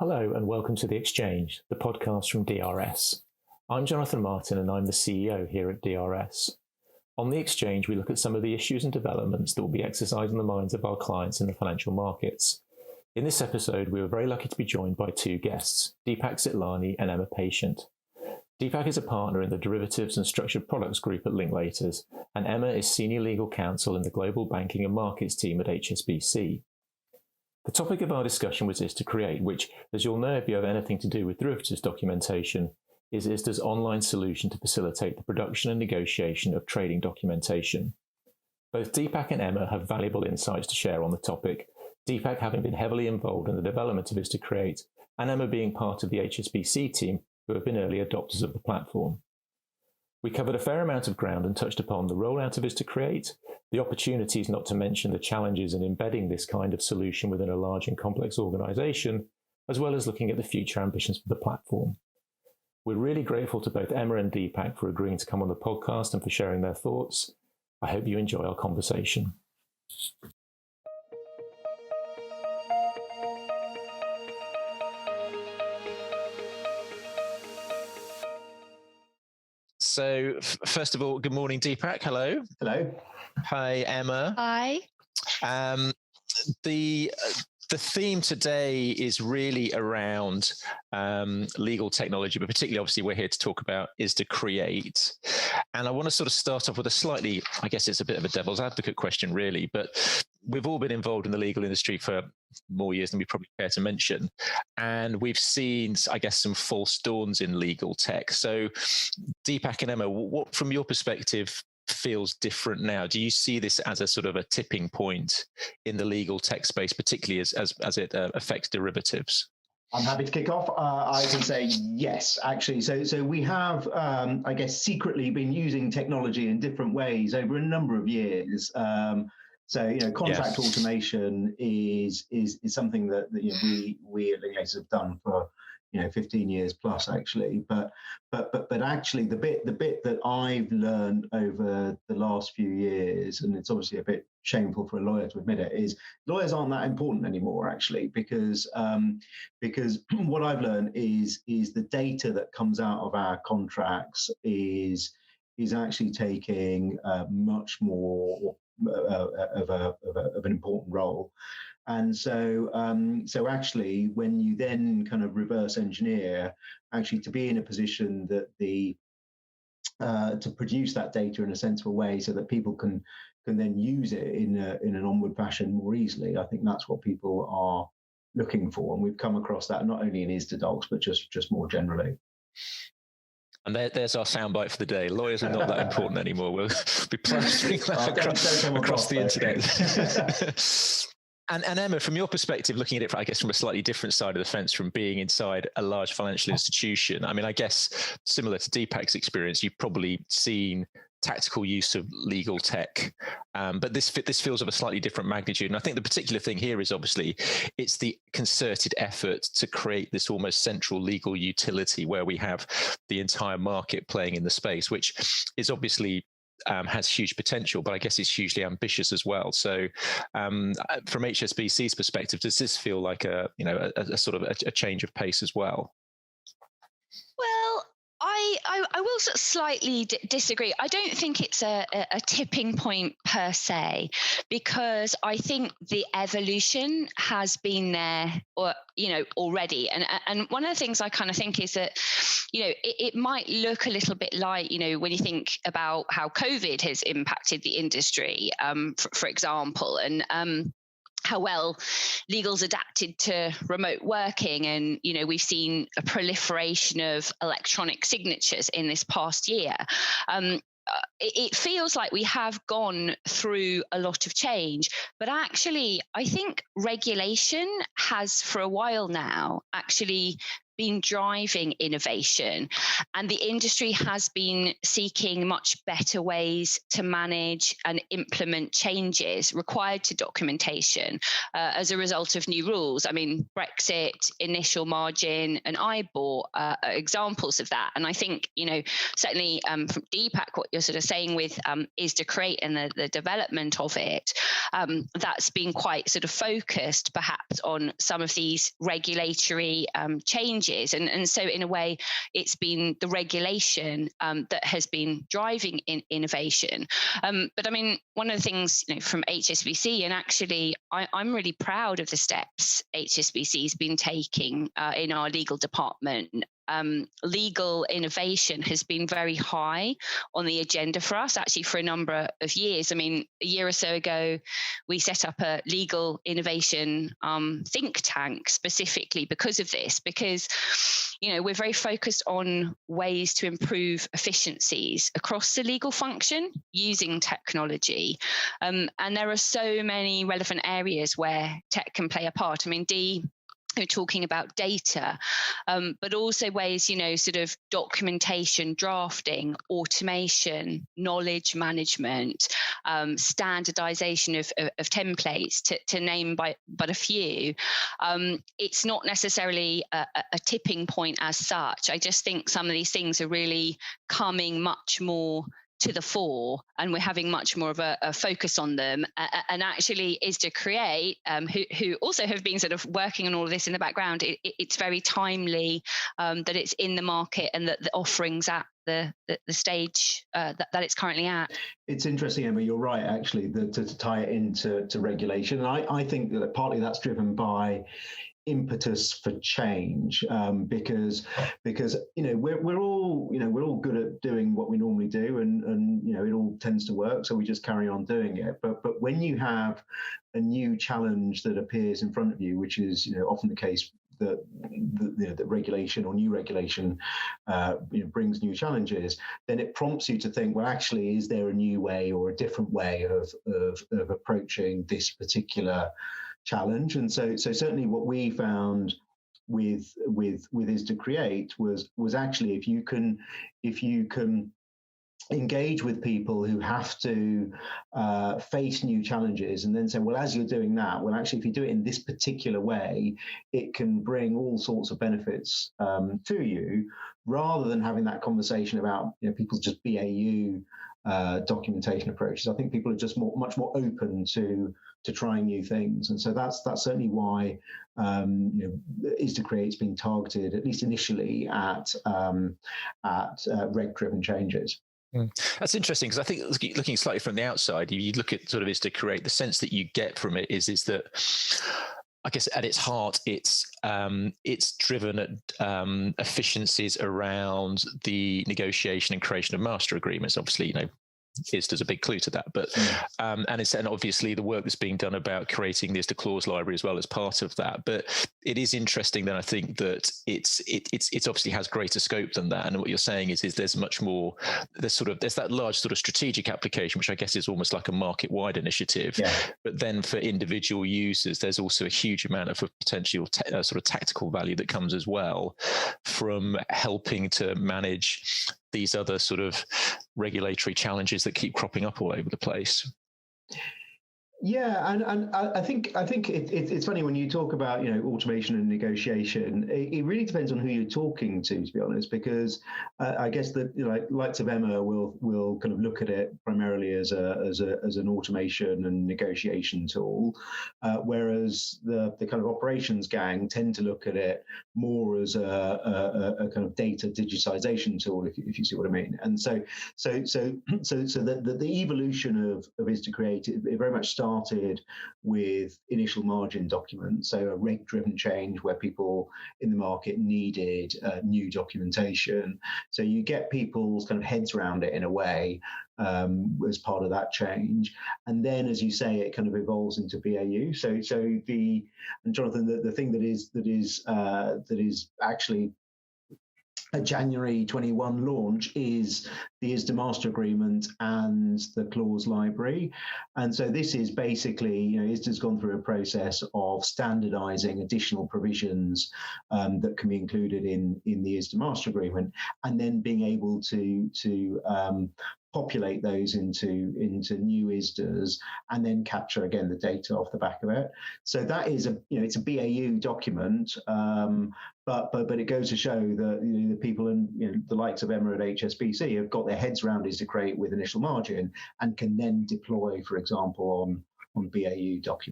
Hello and welcome to The Exchange, the podcast from DRS. I'm Jonathan Martin and I'm the CEO here at DRS. On The Exchange, we look at some of the issues and developments that will be exercising the minds of our clients in the financial markets. In this episode, we were very lucky to be joined by two guests, Deepak Sitlani and Emma Patient. Deepak is a partner in the Derivatives and Structured Products Group at Linklaters, and Emma is Senior Legal Counsel in the Global Banking and Markets team at HSBC. The topic of our discussion was Is2Create, which, as you'll know if you have anything to do with derivatives documentation, is ISDA's online solution to facilitate the production and negotiation of trading documentation. Both Deepak and Emma have valuable insights to share on the topic, Deepak having been heavily involved in the development of Is2Create, and Emma being part of the HSBC team who have been early adopters of the platform. We covered a fair amount of ground and touched upon the rollout of Is2Create, the opportunities, not to mention the challenges in embedding this kind of solution within a large and complex organisation, as well as looking at the future ambitions for the platform. We're really grateful to both Emma and Deepak for agreeing to come on the podcast and for sharing their thoughts. I hope you enjoy our conversation. So, first of all, good morning, Deepak. Hello. Hello. Hi, Emma. Hi. The theme today is really around legal technology, but particularly, obviously, we're here to talk about Is2Create. And I want to sort of start off with a slightly, I guess it's a bit of a devil's advocate question, really, but we've all been involved in the legal industry for more years than we probably care to mention. And we've seen, I guess, some false dawns in legal tech. So Deepak and Emma, what from your perspective feels different now? Do you see this as a sort of a tipping point in the legal tech space, particularly as it affects derivatives? I'm happy to kick off. I can say yes, actually. So we have, I guess, secretly been using technology in different ways over a number of years. Contract automation is something that we at Linklaters have done for 15 years plus, actually. But actually, the bit that I've learned over the last few years, and it's obviously a bit shameful for a lawyer to admit it, is lawyers aren't that important anymore, actually, because what I've learned is the data that comes out of our contracts is actually taking much more of an important role. And so actually, when you then kind of reverse engineer, actually to be in a position that to produce that data in a sensible way so that people can then use it in an onward fashion more easily, I think that's what people are looking for. And we've come across that not only in ISDA docs, but just more generally. And there's our soundbite for the day. Lawyers are not that important anymore. We'll be plastering that across the internet. And Emma, from your perspective, looking at it, I guess, from a slightly different side of the fence, from being inside a large financial institution, I mean, I guess similar to Deepak's experience, you've probably seen tactical use of legal tech, but this feels of a slightly different magnitude. And I think the particular thing here is obviously it's the concerted effort to create this almost central legal utility where we have the entire market playing in the space, which is obviously has huge potential, but I guess it's hugely ambitious as well. So from HSBC's perspective, does this feel like a sort of a change of pace as well? Well, I will sort of slightly disagree. I don't think it's a tipping point per se, because I think the evolution has been there, already. And one of the things I kind of think is that, it might look a little bit like, when you think about how COVID has impacted the industry, for example, and how well legal's adapted to remote working. And, we've seen a proliferation of electronic signatures in this past year. It feels like we have gone through a lot of change, but actually, I think regulation has for a while now actually been driving innovation, and the industry has been seeking much better ways to manage and implement changes required to documentation as a result of new rules. I mean, Brexit, initial margin, and IBOR are examples of that. And I think, certainly from Deepak, what you're sort of saying with is to create and the development of it, that's been quite sort of focused perhaps on some of these regulatory changes. And so in a way, it's been the regulation that has been driving innovation. But I mean, one of the things from HSBC, and actually I'm really proud of the steps HSBC has been taking in our legal department. Legal innovation has been very high on the agenda for us, actually, for a number of years. I mean, a year or so ago, we set up a legal innovation think tank specifically because of this, because, we're very focused on ways to improve efficiencies across the legal function using technology. And there are so many relevant areas where tech can play a part. I mean, we're talking about data, but also ways, sort of documentation, drafting, automation, knowledge management, standardization of templates, to name but a few. It's not necessarily a tipping point as such. I just think some of these things are really coming much more to the fore, and we're having much more of a focus on them, and actually is to create, who also have been sort of working on all of this in the background. It's very timely that it's in the market and that the offerings at the stage that it's currently at. It's interesting, Emma, you're right, actually, to tie it into regulation. And I think that partly that's driven by impetus for change, because we're all good at doing what we normally do, and it all tends to work, so we just carry on doing it. But when you have a new challenge that appears in front of you, which is often the case, that regulation or new regulation brings new challenges, then it prompts you to think, well, actually, is there a new way or a different way of approaching this particular challenge? And so certainly what we found with is to create was actually if you can engage with people who have to face new challenges, and then say, well, as you're doing that, well, actually, if you do it in this particular way, it can bring all sorts of benefits to you, rather than having that conversation about people's just BAU documentation approaches. I think people are just much more open to trying new things, and so that's certainly why is to create's been targeted, at least initially, at reg-driven changes. That's interesting, because I think looking slightly from the outside, you look at sort of is to create, the sense that you get from it is that, I guess at its heart, it's driven at efficiencies around the negotiation and creation of master agreements. Obviously, there's a big clue to that, but and obviously the work that's being done about creating the clause library as well as part of that. But it is interesting that I think that it's obviously has greater scope than that. And what you're saying is there's much more. There's that large sort of strategic application, which I guess is almost like a market-wide initiative. Yeah. But then for individual users, there's also a huge amount of potential sort of tactical value that comes as well from helping to manage these other sort of regulatory challenges that keep cropping up all over the place. Yeah, and I think it's funny when you talk about automation and negotiation. It really depends on who you're talking to be honest, because I guess that likes of Emma will kind of look at it primarily as an automation and negotiation tool, whereas the kind of operations gang tend to look at it more as a kind of data digitization tool, if you see what I mean. And so the evolution of is to create, it very much started with initial margin documents, so a reg-driven change where people in the market needed new documentation. So you get people's kind of heads around it in a way as part of that change, and then, as you say, it kind of evolves into BAU. So and Jonathan, the thing that is actually a January 21 launch is the ISDA master agreement and the clause library. And so this is basically, ISDA's gone through a process of standardizing additional provisions that can be included in the ISDA master agreement, and then being able to populate those into new ISDAs and then capture again the data off the back of it. So that is it's a BAU document, but it goes to show that the people and the likes of Emma at HSBC have got their heads around ISDA Create with initial margin and can then deploy, for example, on BAU documents.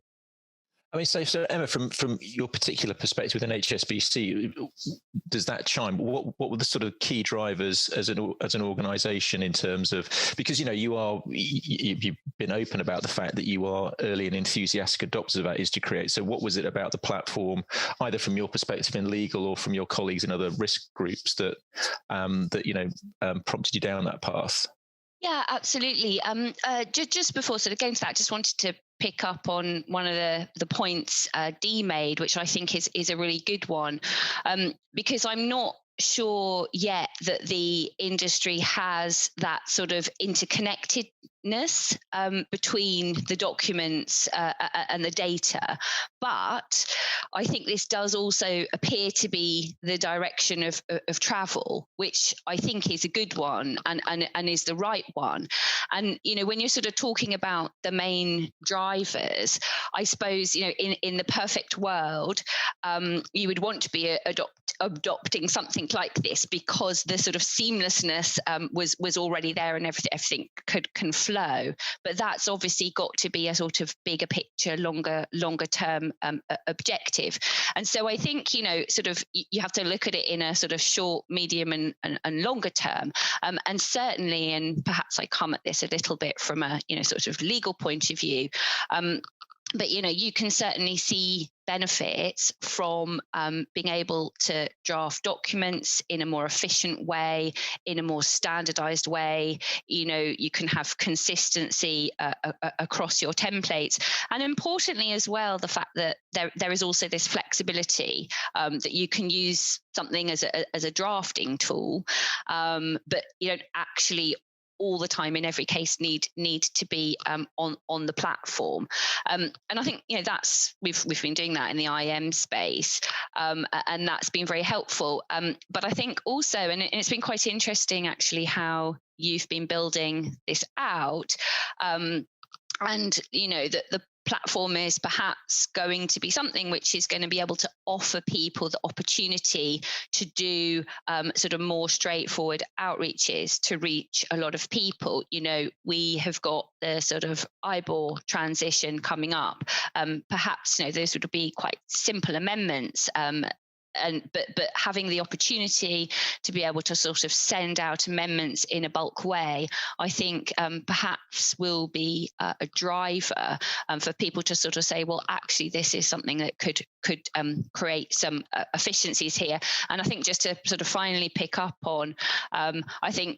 I mean, so Emma, from your particular perspective within HSBC, does that chime? What were the sort of key drivers as an organisation in terms of, because you've been open about the fact that you are early and enthusiastic adopters about ISDA Create. So what was it about the platform, either from your perspective in legal or from your colleagues in other risk groups, that prompted you down that path? Yeah, absolutely. Just before sort of getting to that, I just wanted to pick up on one of the points Dee made, which I think is a really good one, because I'm not sure yet that the industry has that sort of interconnectedness between the documents and the data. But I think this does also appear to be the direction of travel, which I think is a good one and is the right one. And, when you're sort of talking about the main drivers, I suppose, in the perfect world, you would want to be adopting something like this because the sort of seamlessness was already there and everything can flow. But that's obviously got to be a sort of bigger picture, longer term objective. And so I think, sort of you have to look at it in a sort of short, medium and longer term. And certainly, and perhaps I come at this a little bit from a, sort of legal point of view, but, you can certainly see benefits from being able to draft documents in a more efficient way, in a more standardized way. You can have consistency across your templates. And importantly as well, the fact that there is also this flexibility that you can use something as a drafting tool, but you don't actually all the time in every case need to be on the platform, and I think that's we've been doing that in the IM space, and that's been very helpful. But I think also, and it's been quite interesting actually how you've been building this out, and that the platform is perhaps going to be something which is going to be able to offer people the opportunity to do sort of more straightforward outreaches to reach a lot of people. We have got the sort of IBOR transition coming up. Perhaps those would be quite simple amendments. But having the opportunity to be able to sort of send out amendments in a bulk way, I think perhaps will be a driver for people to sort of say, well, actually, this is something that could create some efficiencies here. And I think just to sort of finally pick up on, I think,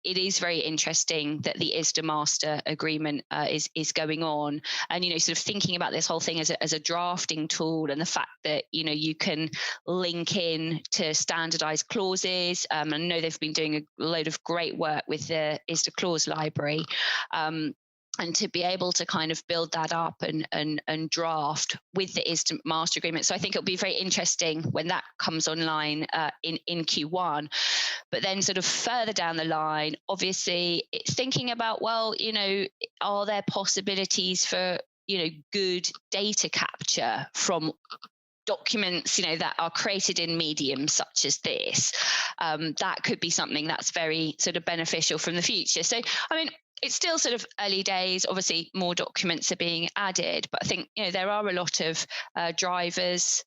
it is very interesting that the ISDA master agreement is going on, and sort of thinking about this whole thing as a drafting tool, and the fact that you can link in to standardized clauses. I know they've been doing a load of great work with the ISDA clause library. And to be able to kind of build that up and draft with the ISDA master agreement. So I think it'll be very interesting when that comes online in Q1. But then sort of further down the line, obviously it's thinking about, well, are there possibilities for, good data capture from documents, that are created in mediums such as this? That could be something that's very sort of beneficial from the future. So, I mean, it's still sort of early days. Obviously, more documents are being added, but I think there are a lot of drivers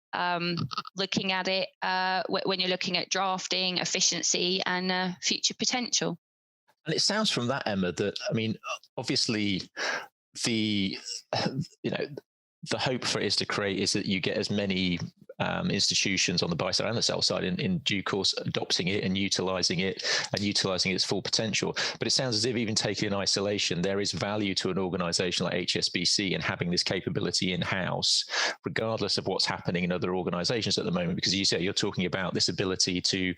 looking at it when you're looking at drafting, efficiency, and future potential. And it sounds from that, Emma, that obviously the hope for ISDA Create is that you get as many institutions on the buy side and the sell side in due course adopting it and utilizing its full potential. But it sounds as if even taken in isolation, there is value to an organization like HSBC in having this capability in-house, regardless of what's happening in other organizations at the moment, because you say you're talking about this ability to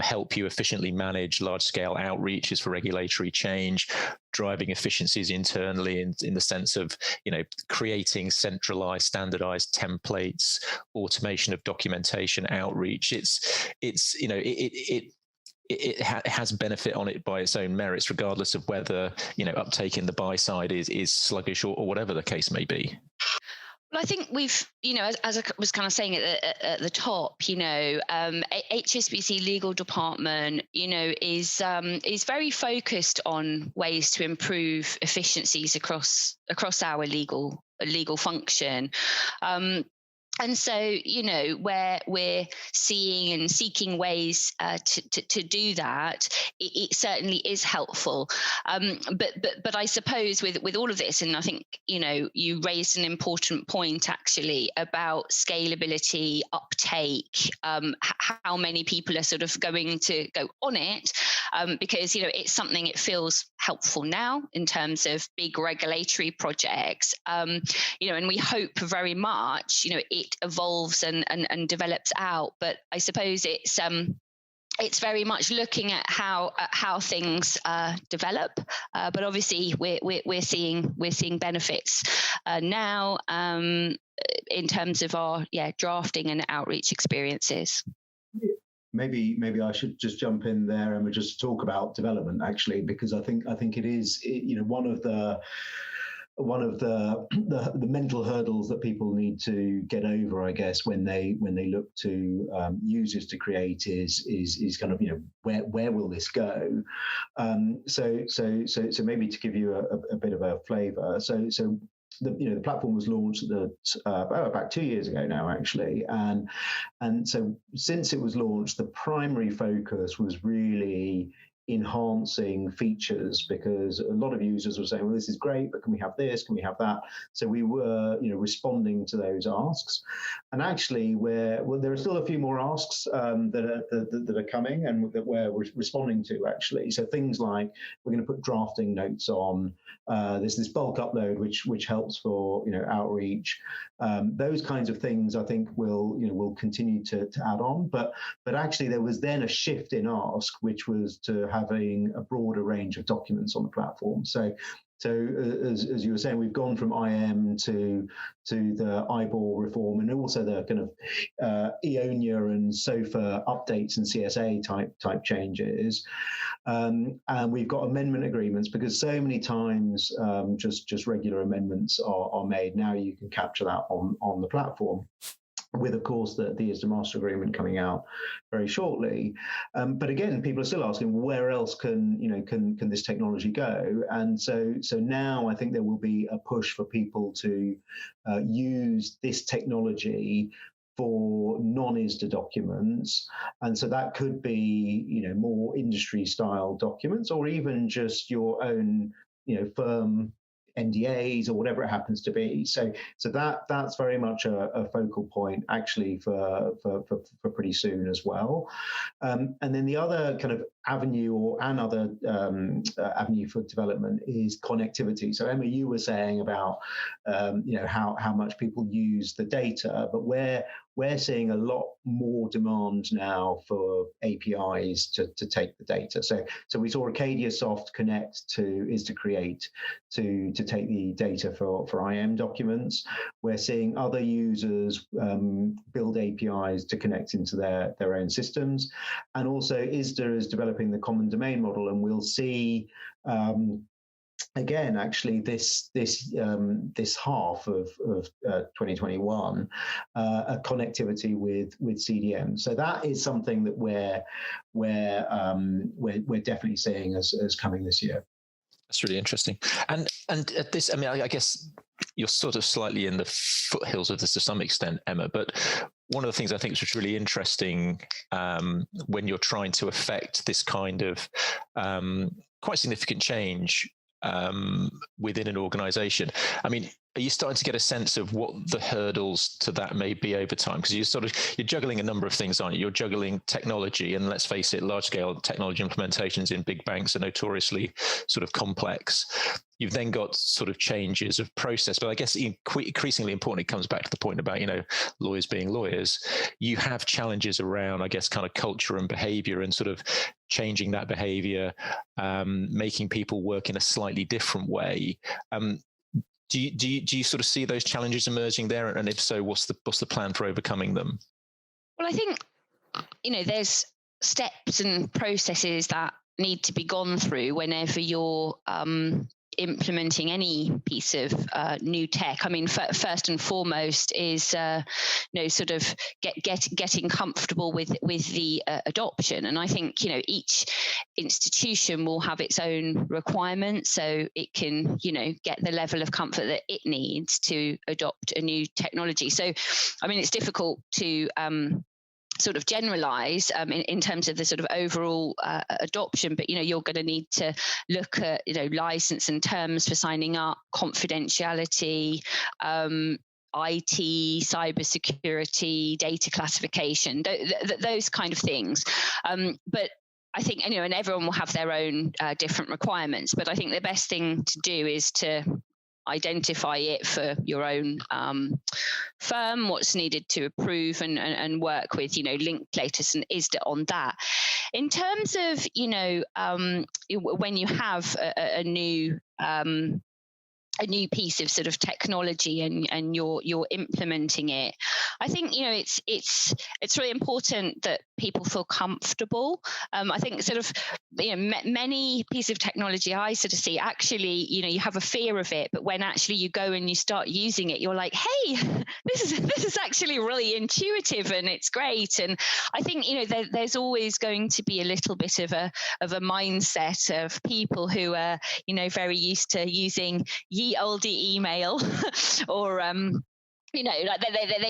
help you efficiently manage large-scale outreaches for regulatory change, driving efficiencies internally in the sense of, creating centralized, standardized templates, automation of documentation, outreach. It has benefit on it by its own merits, regardless of whether, uptake in the buy side is sluggish or whatever the case may be. Well, I think we've, as I was kind of saying at the top, HSBC legal department, is very focused on ways to improve efficiencies across our legal function. And so, where we're seeing and seeking ways to do that, it certainly is helpful. But I suppose with all of this, and I think, you raised an important point actually about scalability, uptake, how many people are sort of going to go on it, because, it's something it feels helpful now in terms of big regulatory projects, and we hope very much, it evolves and develops out. But I suppose it's very much looking at how things develop. But obviously we're seeing benefits now in terms of our drafting and outreach experiences. Maybe I should just jump in there and we just talk about development actually, because I think it is one of the mental hurdles that people need to get over, I guess, when they look to users to create is kind of, where will this go? So maybe to give you a bit of a flavour. So the platform was launched about 2 years ago now, actually, and so since it was launched, the primary focus was really enhancing features, because a lot of users were saying, well, this is great, but can we have this? Can we have that? So we were, responding to those asks. And actually, there are still a few more asks that are coming and that we're responding to, actually. So things like we're going to put drafting notes on. There's this bulk upload, which helps for outreach. Those kinds of things, I think, will continue to add on. But actually, there was then a shift in ask, which was to having a broader range of documents on the platform. So as you were saying, we've gone from IM to the IBOR reform, and also the kind of EONIA and SOFA updates and CSA type changes. And we've got amendment agreements, because so many times just regular amendments are made. Now you can capture that on the platform, with, of course, the ISDA master agreement coming out very shortly. But again, people are still asking, where else can this technology go? And so now I think there will be a push for people to use this technology for non-ISDA documents. And so that could be, more industry style documents, or even just your own, firm NDAs or whatever it happens to be. So that's very much a focal point actually for pretty soon as well. And then the other kind of avenue or another avenue for development is connectivity. So Emma, you were saying about how much people use the data, but we're seeing a lot more demand now for APIs to take the data. So we saw AcadiaSoft connect to ISDA Create to take the data for IM documents. We're seeing other users build APIs to connect into their own systems. And also ISDA is developing the common domain model, and we'll see again, actually, this half of 2021, a connectivity with CDM. So that is something that we're definitely seeing as coming this year. That's really interesting. And at this, I guess you're sort of slightly in the foothills of this to some extent, Emma. But one of the things I think is really interesting when you're trying to affect this kind of quite significant change within an organization. are you starting to get a sense of what the hurdles to that may be over time? Because you're juggling a number of things, aren't you? You're juggling technology, and let's face it, large-scale technology implementations in big banks are notoriously sort of complex. You've then got sort of changes of process, but I guess increasingly important, it comes back to the point about, lawyers being lawyers. You have challenges around, I guess, kind of culture and behavior, and sort of changing that behavior, making people work in a slightly different way. Do you sort of see those challenges emerging there? And if so, what's the plan for overcoming them? Well, I think, there's steps and processes that need to be gone through whenever you're implementing any piece of new tech. I mean, first and foremost is sort of getting comfortable with the adoption. And I think each institution will have its own requirements, so it can get the level of comfort that it needs to adopt a new technology. So, I mean, it's difficult to sort of generalize in terms of the sort of overall adoption, but you're going to need to look at license and terms for signing up, confidentiality, IT, cybersecurity, data classification, those kind of things. But I think and everyone will have their own different requirements. But I think the best thing to do is to identify it for your own firm, what's needed to approve and work with, Linklaters and ISDA on that. In terms of, when you have a new piece of sort of technology and you're implementing it, I think it's really important that people feel comfortable. I think sort of many pieces of technology I sort of see actually you have a fear of it, but when actually you go and you start using it, you're like, hey, this is actually really intuitive and it's great. And I think there's always going to be a little bit of a mindset of people who are very used to using oldie email or like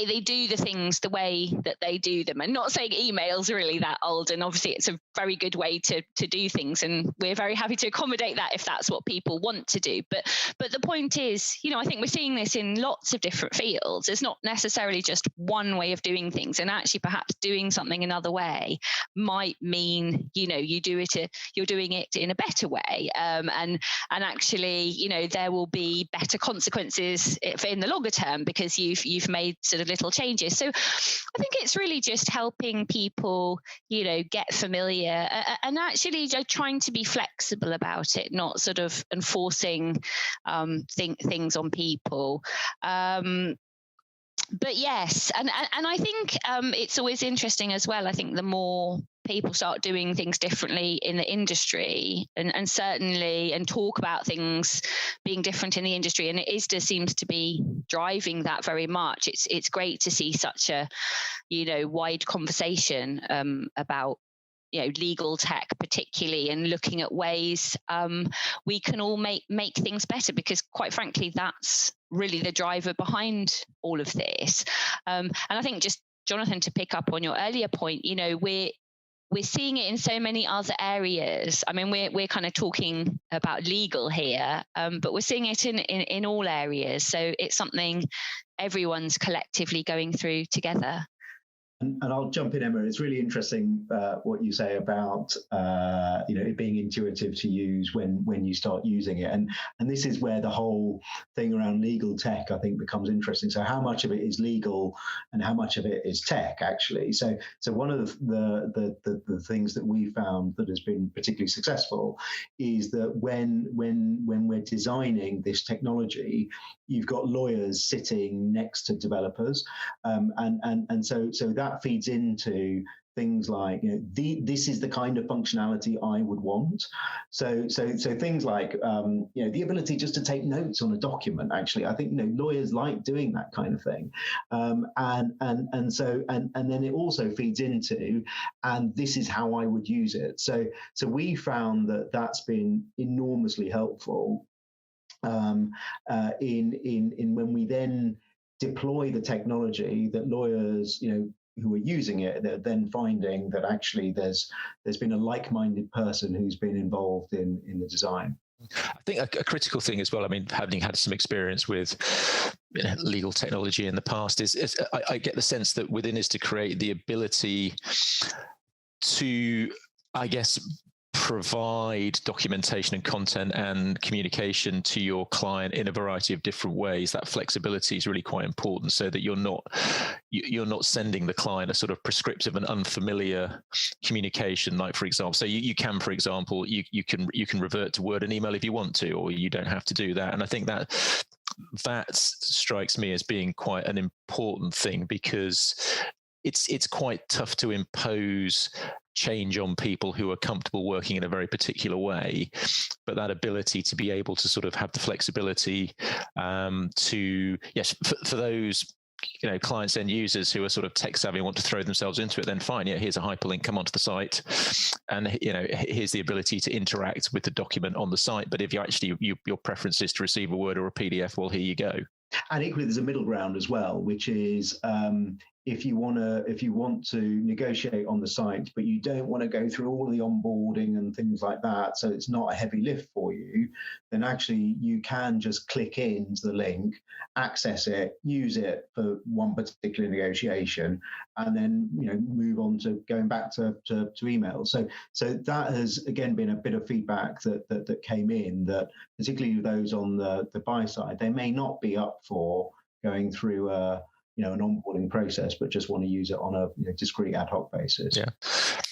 they do the things the way that they do them. And not saying email's really that old, and obviously it's a very good way to do things, and we're very happy to accommodate that if that's what people want to do. But the point is, I think we're seeing this in lots of different fields. It's not necessarily just one way of doing things, and actually perhaps doing something another way might mean you're doing it in a better way, and actually there will be better consequences in the longer term because you've made sort of little changes. So I think it's really just helping people, get familiar and actually trying to be flexible about it, not sort of enforcing things on people. But yes, and I think it's always interesting as well. I think the more people start doing things differently in the industry and certainly and talk about things being different in the industry, and ISDA seems to be driving that very much. It's great to see such a wide conversation about legal tech particularly, and looking at ways we can all make things better, because quite frankly that's really the driver behind all of this. And I think, just Jonathan, to pick up on your earlier point, we're seeing it in so many other areas. I mean, we're kind of talking about legal here, but we're seeing it in all areas. So it's something everyone's collectively going through together. And I'll jump in, Emma. It's really interesting what you say about it being intuitive to use when you start using it, and this is where the whole thing around legal tech, I think, becomes interesting. So how much of it is legal and how much of it is tech, actually? So one of the things that we found that has been particularly successful is that when we're designing this technology, you've got lawyers sitting next to developers, and so that feeds into things like this is the kind of functionality I would want. So things like the ability just to take notes on a document. Actually, I think lawyers like doing that kind of thing, and then it also feeds into, and this is how I would use it. So we found that that's been enormously helpful in when we then deploy the technology, that lawyers who are using it, they're then finding that actually there's been a like-minded person who's been involved in the design. I think a critical thing as well, I mean, having had some experience with legal technology in the past, is I get the sense that within is to create the ability to, I guess, provide documentation and content and communication to your client in a variety of different ways. That flexibility is really quite important, so that you're not sending the client a sort of prescriptive and unfamiliar communication. Like, for example, so you can, for example, you can revert to Word and email if you want to, or you don't have to do that. And I think that strikes me as being quite an important thing, because it's quite tough to impose change on people who are comfortable working in a very particular way. But that ability to be able to sort of have the flexibility to, yes, for those clients and users who are sort of tech savvy and want to throw themselves into it, then fine, yeah, here's a hyperlink, come onto the site, and here's the ability to interact with the document on the site. But if you actually your preference is to receive a Word or a PDF, well, here you go. And equally, there's a middle ground as well, which is if you want to negotiate on the site, but you don't want to go through all of the onboarding and things like that, so it's not a heavy lift for you, then actually you can just click into the link, access it, use it for one particular negotiation, and then move on to going back to email. So that has again been a bit of feedback that came in, that particularly those on the buy side, they may not be up for going through an onboarding process, but just want to use it on a discrete ad hoc basis. Yeah.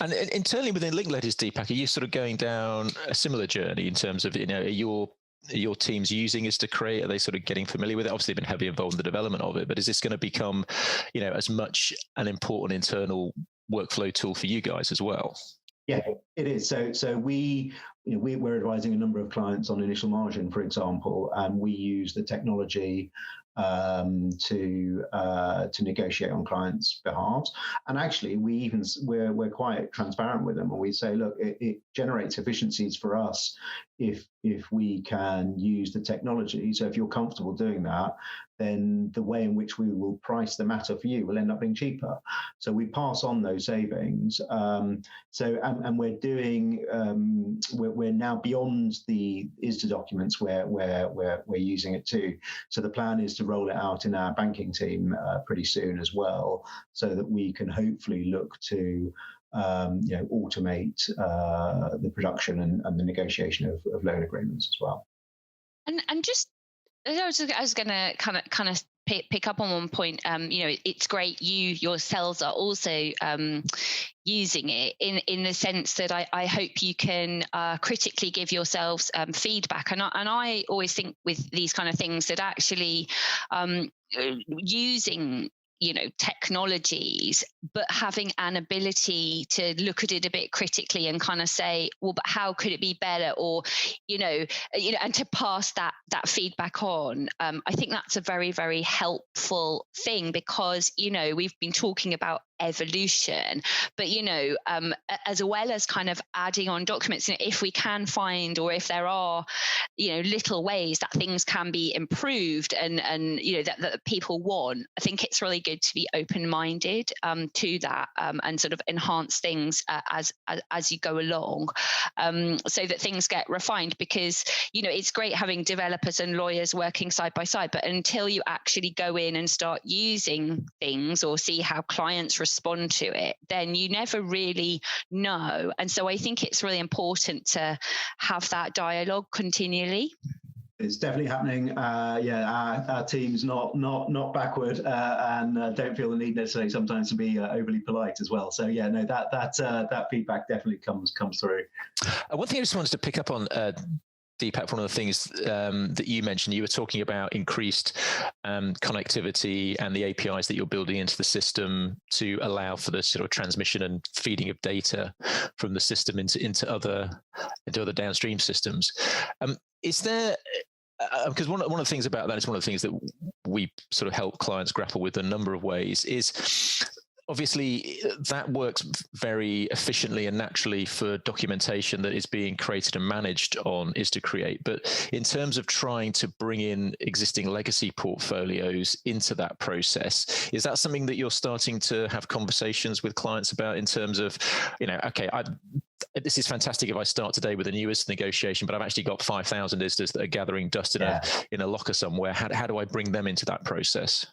And internally within Linklaters, Deepak, are you sort of going down a similar journey in terms of, are your teams using is to create? Are they sort of getting familiar with it? Obviously, they've been heavily involved in the development of it, but is this going to become, as much an important internal workflow tool for you guys as well? Yeah, it is. So we're advising a number of clients on initial margin, for example, and we use the technology to negotiate on clients' behalves. And actually, we're quite transparent with them, and we say, look, it generates efficiencies for us if we can use the technology. So if you're comfortable doing that, then the way in which we will price the matter for you will end up being cheaper. So we pass on those savings. And we're doing, we're now beyond the ISDA documents where we're using it too. So the plan is to roll it out in our banking team pretty soon as well, so that we can hopefully look to automate the production and the negotiation of loan agreements as well. And just, I was going to kind of pick up on one point. It's great you yourselves are also using it in the sense that I hope you can critically give yourselves feedback. And I always think with these kind of things that actually using technologies, but having an ability to look at it a bit critically and kind of say, well, but how could it be better? Or, and to pass that feedback on. I think that's a very, very helpful thing, because, we've been talking about evolution, but as well as kind of adding on documents, if we can find, or if there are little ways that things can be improved and that people want, I think it's really good to be open-minded to that and sort of enhance things as you go along, so that things get refined. Because it's great having developers and lawyers working side by side, but until you actually go in and start using things or see how clients respond to it, then you never really know. And so I think it's really important to have that dialogue continually. It's definitely happening. Our team's not backward, and don't feel the need necessarily sometimes to be overly polite as well. So that feedback definitely comes through. One thing I just wanted to pick up on, Deepak, one of the things that you mentioned, you were talking about increased connectivity and the APIs that you're building into the system to allow for the sort of transmission and feeding of data from the system into other downstream systems. Is there, because one of the things about that is one of the things that we sort of help clients grapple with a number of ways, is obviously that works very efficiently and naturally for documentation that is being created and managed on Is2Create. But in terms of trying to bring in existing legacy portfolios into that process, is that something that you're starting to have conversations with clients about, in terms of, okay, this is fantastic if I start today with a new ISDA negotiation, but I've actually got 5,000 ISDAs that are gathering dust in a locker somewhere. How do I bring them into that process?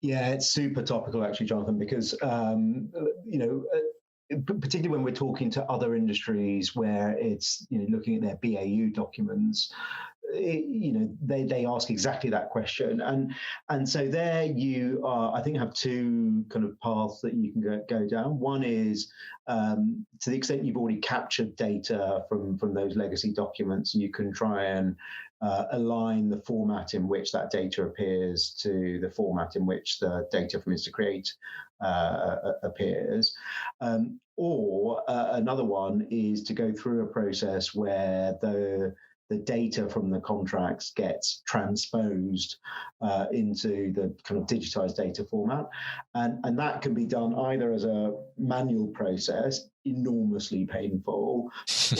Yeah, it's super topical, actually, Jonathan, because, particularly when we're talking to other industries where it's, looking at their BAU documents, they ask exactly that question, and so there you are. I think have two kind of paths that you can go down. One is to the extent you've already captured data from those legacy documents, you can try and align the format in which that data appears to the format in which the data from InstaCreate appears. Or another one is to go through a process where the data from the contracts gets transposed into the kind of digitized data format. And that can be done either as a manual process, enormously painful,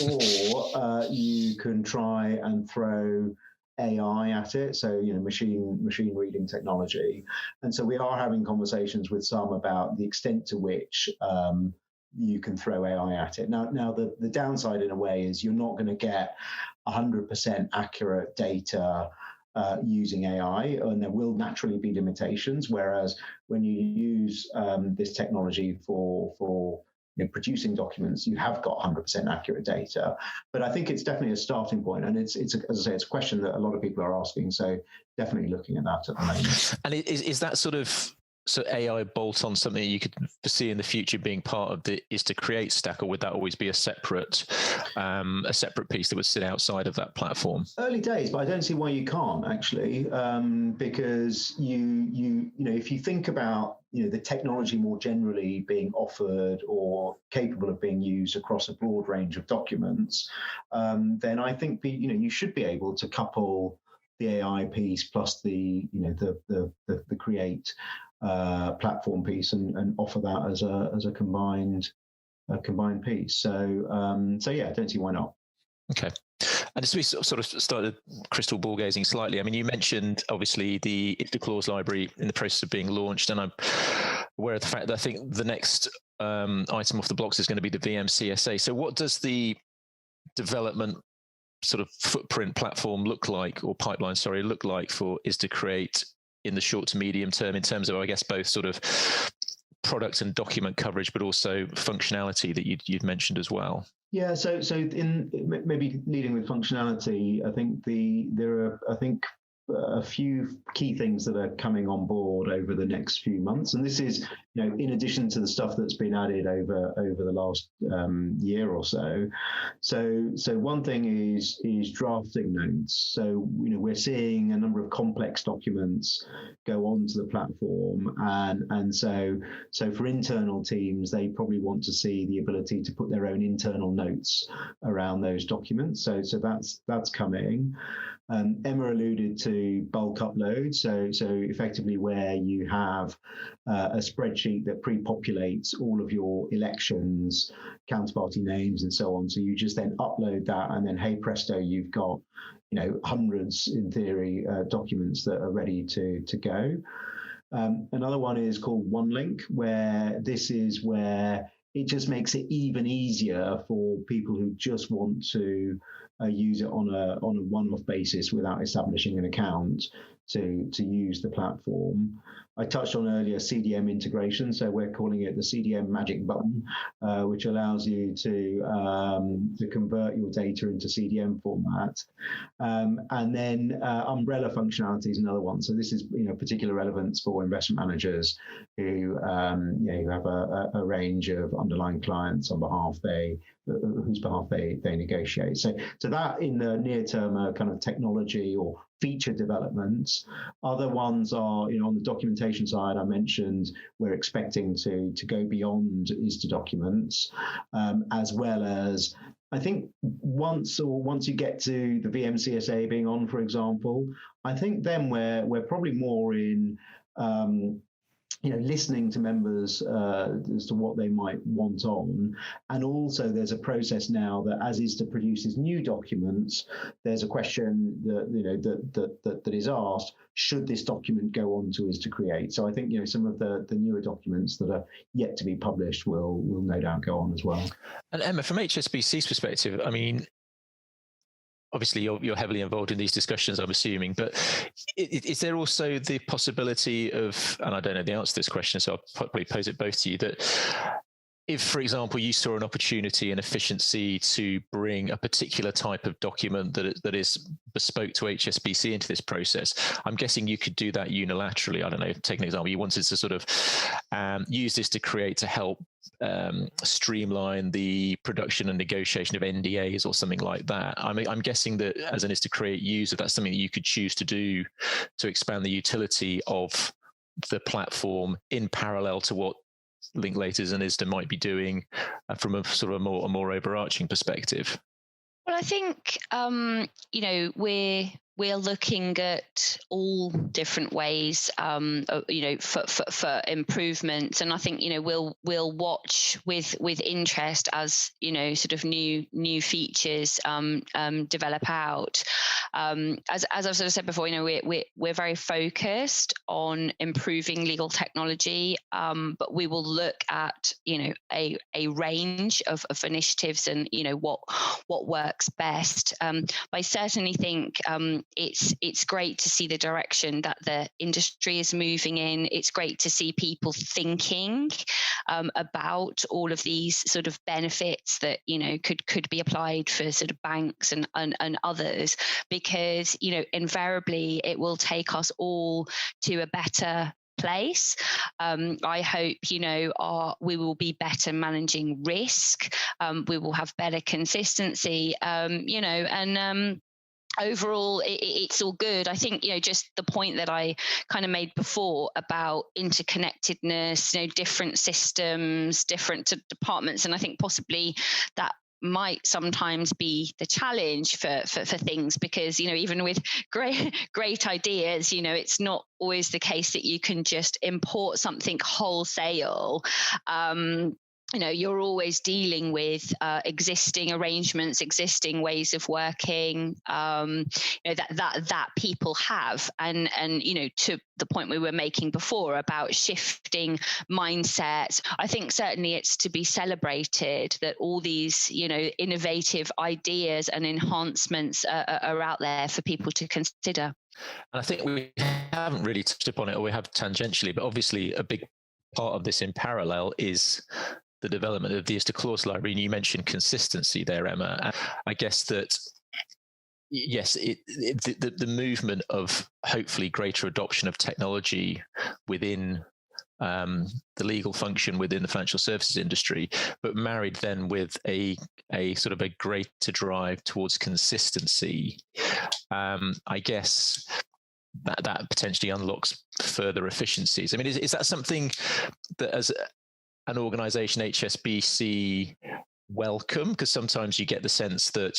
or you can try and throw AI at it, so machine reading technology. And so we are having conversations with some about the extent to which you can throw AI at it. Now the downside in a way is you're not going to get 100% accurate data using AI, and there will naturally be limitations. Whereas when you use this technology for producing documents, you have got 100% accurate data. But I think it's definitely a starting point, and it's as I say, it's a question that a lot of people are asking. So definitely looking at that at the moment. And is that sort of AI bolt on something you could foresee in the future being part of the ISDACreate stack, or would that always be a separate piece that would sit outside of that platform? Early days, but I don't see why you can't actually, because if you think about the technology more generally being offered or capable of being used across a broad range of documents, then I think you should be able to couple the AI piece plus the create platform piece and offer that as a combined piece. So yeah, I don't see why not. Okay. And as we sort of started crystal ball gazing slightly, I mean, you mentioned obviously the ISDA clause library in the process of being launched, and I'm aware of the fact that I think the next item off the blocks is going to be the VMCSA. So what does the development sort of footprint platform look like, or pipeline, look like for ISDACreate in the short to medium term, in terms of, I guess, both sort of product and document coverage, but also functionality that you'd mentioned as well? Yeah, so in maybe leading with functionality, I think there are a few key things that are coming on board over the next few months, and this is in addition to the stuff that's been added over the last year or so. So one thing is drafting notes. So we're seeing a number of complex documents go onto the platform, and so for internal teams, they probably want to see the ability to put their own internal notes around those documents. So that's coming. Emma alluded to bulk upload, so effectively where you have a spreadsheet that pre-populates all of your elections, counterparty names, and so on. So you just then upload that, and then hey presto, you've got hundreds in theory documents that are ready to go. Another one is called OneLink, where this is where it just makes it even easier for people who just want to use it on a one-off basis without establishing an account to use the platform. I touched on earlier CDM integration, so we're calling it the CDM magic button, which allows you to convert your data into CDM format. And then umbrella functionality is another one. So this is particular relevance for investment managers who have a range of underlying clients on behalf whose behalf they negotiate. So that in the near term are kind of technology or feature developments. Other ones are, on the documentation side, I mentioned we're expecting to go beyond ISDA documents, as well as, I think once you get to the VMCSA being on, for example, I think then we're probably more in listening to members as to what they might want on. And also there's a process now that as ISDA produces new documents, there's a question that is asked, should this document go on to ISDA Create? So I think, some of the newer documents that are yet to be published will no doubt go on as well. And Emma, from HSBC's perspective, I mean, obviously you're heavily involved in these discussions, I'm assuming, but is there also the possibility of, and I don't know the answer to this question, so I'll probably pose it both to you, that if, for example, you saw an opportunity and efficiency to bring a particular type of document that is bespoke to HSBC into this process, I'm guessing you could do that unilaterally. I don't know, take an example, you wanted to sort of use this to create to help streamline the production and negotiation of NDAs or something like that. I mean, I'm guessing that as an ISDA Create user, that's something that you could choose to do to expand the utility of the platform in parallel to what Linklaters and ISDA might be doing from a sort of a more overarching perspective. Well, I think we're looking at all different ways, for improvements, and I think we'll watch with interest as sort of new features develop out. As I've sort of said before, we're very focused on improving legal technology, but we will look at a range of initiatives and what works best. I certainly think it's great to see the direction that the industry is moving in. It's great to see people thinking about all of these sort of benefits that could be applied for sort of banks and others, because invariably it will take us all to a better place. I hope we will be better managing risk. We will have better consistency. Overall, it's all good. I think, just the point that I kind of made before about interconnectedness, different systems, different departments, and I think possibly that might sometimes be the challenge for things, because even with great ideas, it's not always the case that you can just import something wholesale. You're always dealing with existing arrangements, existing ways of working that people have, and to the point we were making before about shifting mindsets. I think certainly it's to be celebrated that all these innovative ideas and enhancements are out there for people to consider. And I think we haven't really touched upon it, or we have tangentially, but obviously a big part of this in parallel is the development of the ISDA clause library. And you mentioned consistency there, Emma. And I guess that, yes, the movement of hopefully greater adoption of technology within the legal function within the financial services industry, but married then with a sort of a greater drive towards consistency, I guess that potentially unlocks further efficiencies. I mean, is that something that as an organization, HSBC, welcome? Because sometimes you get the sense that,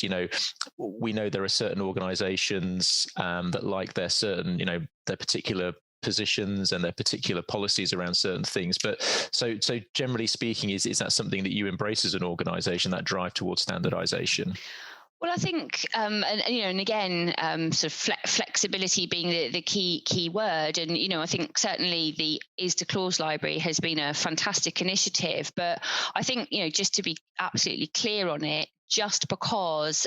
we know there are certain organizations that like their certain, their particular positions and their particular policies around certain things. But so generally speaking, is that something that you embrace as an organization, that drive towards standardization? Well, I think, and again, sort of flexibility being the key word. And, I think certainly the ISDA clause library has been a fantastic initiative. But I think, just to be absolutely clear on it, just because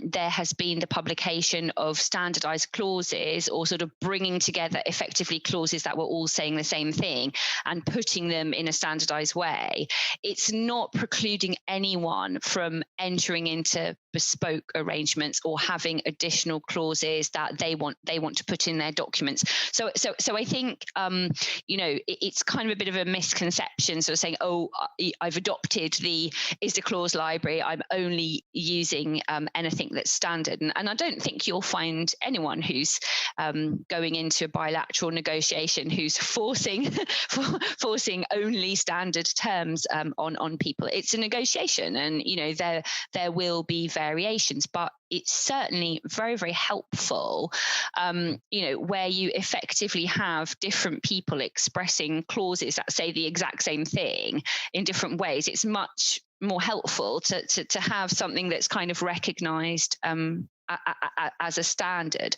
there has been the publication of standardized clauses, or sort of bringing together effectively clauses that were all saying the same thing and putting them in a standardized way, it's not precluding anyone from entering into bespoke arrangements or having additional clauses that they want to put in their documents. So I think it's kind of a bit of a misconception, sort of saying, oh, I've adopted the ISDA clause library, I'm only using anything that's standard. And I don't think you'll find anyone who's going into a bilateral negotiation who's forcing only standard terms on people. It's a negotiation, and there will be variations, but it's certainly very, very helpful, where you effectively have different people expressing clauses that say the exact same thing in different ways. It's much more helpful to have something that's kind of recognized as a standard.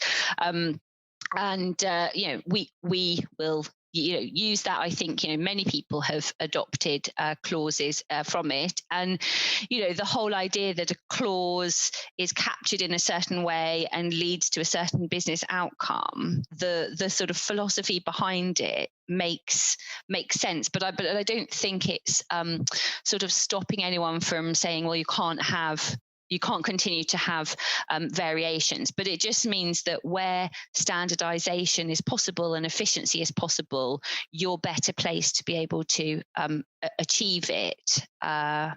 We will use that. I think many people have adopted clauses from it, and the whole idea that a clause is captured in a certain way and leads to a certain business outcome, the sort of philosophy behind it makes sense, but I don't think it's sort of stopping anyone from saying, well, you can't continue to have variations, but it just means that where standardization is possible and efficiency is possible, you're better placed to be able to achieve it. And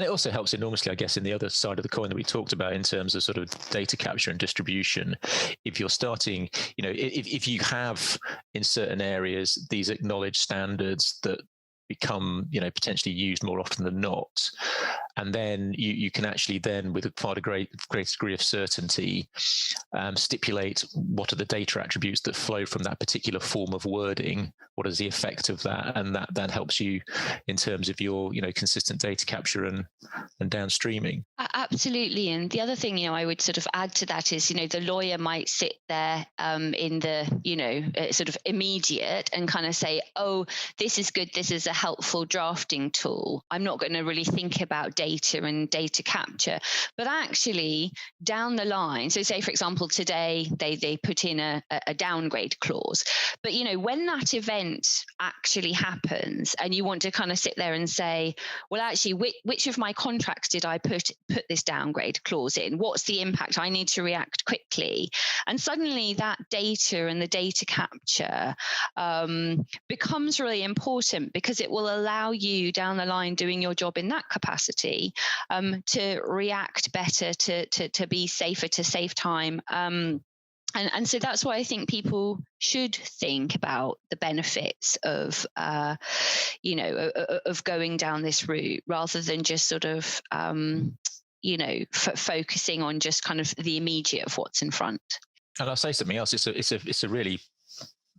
it also helps enormously, I guess, in the other side of the coin that we talked about in terms of sort of data capture and distribution. If you're starting, if you have in certain areas these acknowledged standards that become potentially used more often than not, and then you can actually then, with a greater degree of certainty, stipulate what are the data attributes that flow from that particular form of wording, what is the effect of that, and that helps you in terms of your consistent data capture and downstreaming. Absolutely. And the other thing I would sort of add to that is the lawyer might sit there in the sort of immediate and kind of say, oh, this is good, this is a helpful drafting tool. I'm not going to really think about data and data capture, but actually down the line, so say for example today they put in a downgrade clause, but when that event actually happens and you want to kind of sit there and say, well, actually which of my contracts did I put this downgrade clause in? What's the impact? I need to react quickly. And suddenly that data and the data capture becomes really important, because it will allow you down the line doing your job in that capacity to react better, to be safer, to save time. And so that's why I think people should think about the benefits of, of going down this route, rather than just sort of, focusing on just kind of the immediate of what's in front. And I'll say something else. It's a really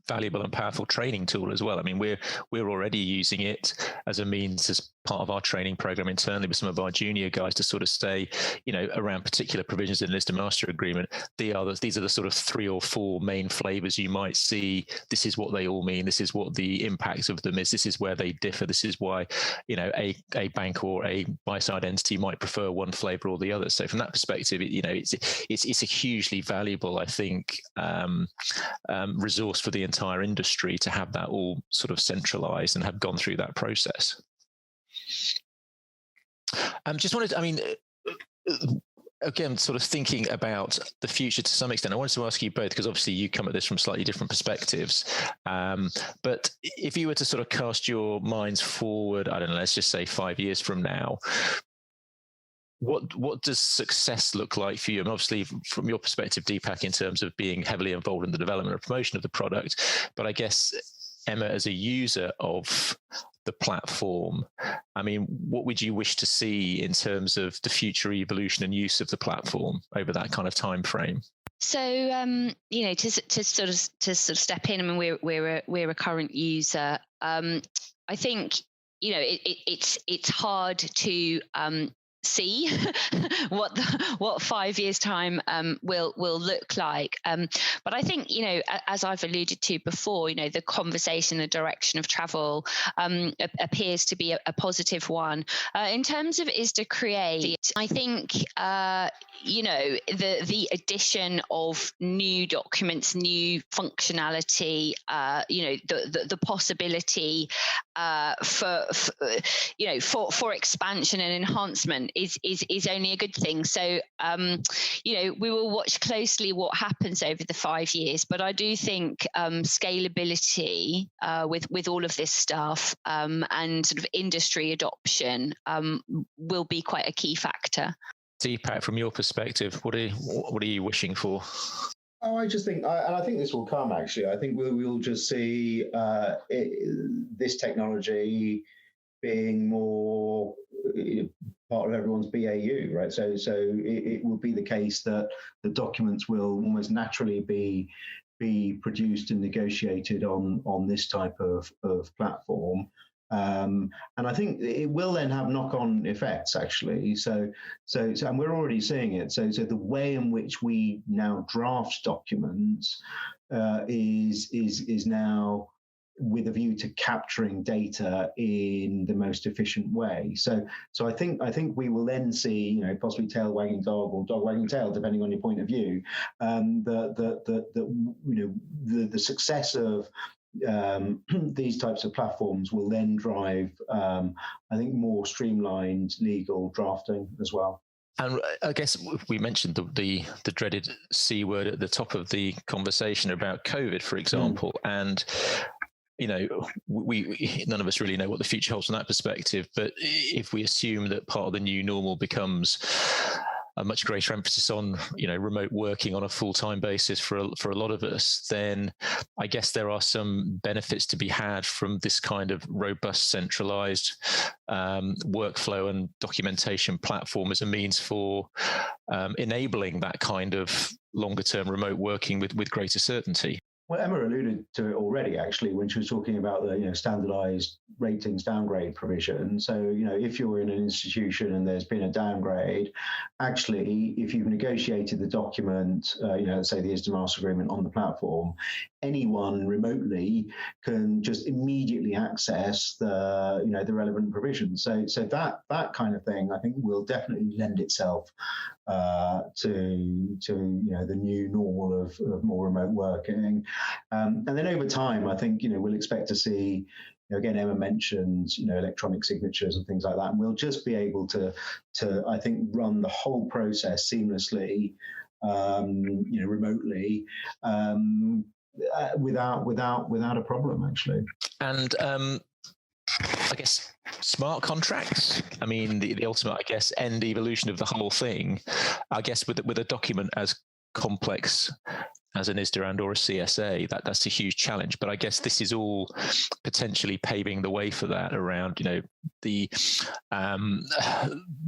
valuable and powerful training tool as well. I mean, we're already using it as a means, as part of our training program internally with some of our junior guys, to sort of say, around particular provisions in enlisted master agreement, these are the sort of 3 or 4 main flavors you might see. This is what they all mean. This is what the impact of them is. This is where they differ. This is why, a bank or a buy-side entity might prefer one flavor or the other. So from that perspective, it's a hugely valuable, I think, resource for the entire industry to have that all sort of centralized and have gone through that process. Just wanted, again, sort of thinking about the future to some extent, I wanted to ask you both, because obviously you come at this from slightly different perspectives. But if you were to sort of cast your minds forward, I don't know, let's just say 5 years from now, what does success look like for you? And obviously, from your perspective, Deepak, in terms of being heavily involved in the development or promotion of the product, but I guess Emma, as a user of the platform, what would you wish to see in terms of the future evolution and use of the platform over that kind of time frame? So, to sort of step in, we're a current user. I think it's hard to see what 5 years time will look like, but I think as I've alluded to before, the conversation, the direction of travel appears to be a positive one. In terms of is to create, I think the addition of new documents, new functionality, the possibility for expansion and enhancement is only a good thing. So we will watch closely what happens over the 5 years, but I do think scalability with all of this stuff and sort of industry adoption will be quite a key factor. Deepak, from your perspective, what are you wishing for? Oh, I just think, and I think this will come, actually. I think we'll just see this technology being more part of everyone's BAU, right? So it will be the case that the documents will almost naturally be produced and negotiated on this type of platform. And I think it will then have knock-on effects, actually. So, and we're already seeing it. So the way in which we now draft documents is now with a view to capturing data in the most efficient way. So I think we will then see, possibly tail wagging dog or dog wagging tail, depending on your point of view. The success of these types of platforms will then drive, I think, more streamlined legal drafting as well. And I guess we mentioned the dreaded C word at the top of the conversation about COVID, for example, and we none of us really know what the future holds from that perspective. But if we assume that part of the new normal becomes a much greater emphasis on, remote working on a full-time basis for a lot of us, then I guess there are some benefits to be had from this kind of robust, centralized workflow and documentation platform as a means for enabling that kind of longer-term remote working with greater certainty. Well, Emma alluded to it already, actually, when she was talking about the standardized ratings downgrade provision. So, if you're in an institution and there's been a downgrade, actually, if you've negotiated the document, let's say the ISDA master agreement on the platform, anyone remotely can just immediately access the relevant provisions. So that kind of thing, I think, will definitely lend itself to the new normal of more remote working, and then over time, I think we'll expect to see. Again, Emma mentioned electronic signatures and things like that, and we'll just be able to I think run the whole process seamlessly, remotely, without a problem, actually. And I guess smart contracts. I mean, the ultimate, I guess, end evolution of the whole thing. I guess with a document as complex as an ISDA and or a CSA, that's a huge challenge. But I guess this is all potentially paving the way for that around, the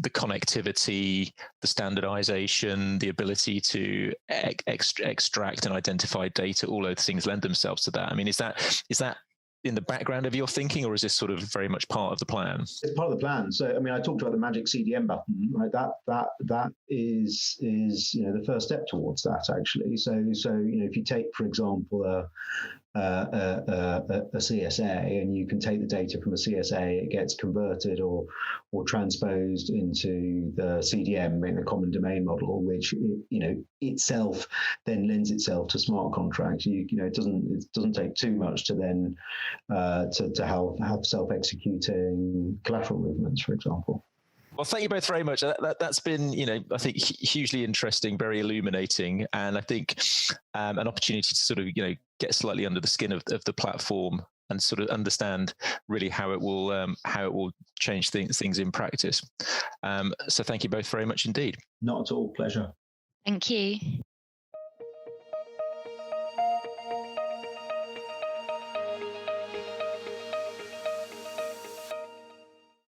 connectivity, the standardization, the ability to extract and identify data. All those things lend themselves to that. I mean, is that in the background of your thinking, or is this sort of very much part of the plan? It's part of the plan. So, I mean, I talked about the magic CDM button, right? That is the first step towards that, actually. So if you take, for example, a CSA, and you can take the data from a CSA, it gets converted or transposed into the CDM in a common domain model, which itself then lends itself to smart contracts. It doesn't take too much to then to have self-executing collateral movements, for example. Well, thank you both very much. That's been, I think hugely interesting, very illuminating, and I think an opportunity to sort of, get slightly under the skin of the platform and sort of understand really how it will change things in practice. So thank you both very much indeed. Not at all. Pleasure. Thank you.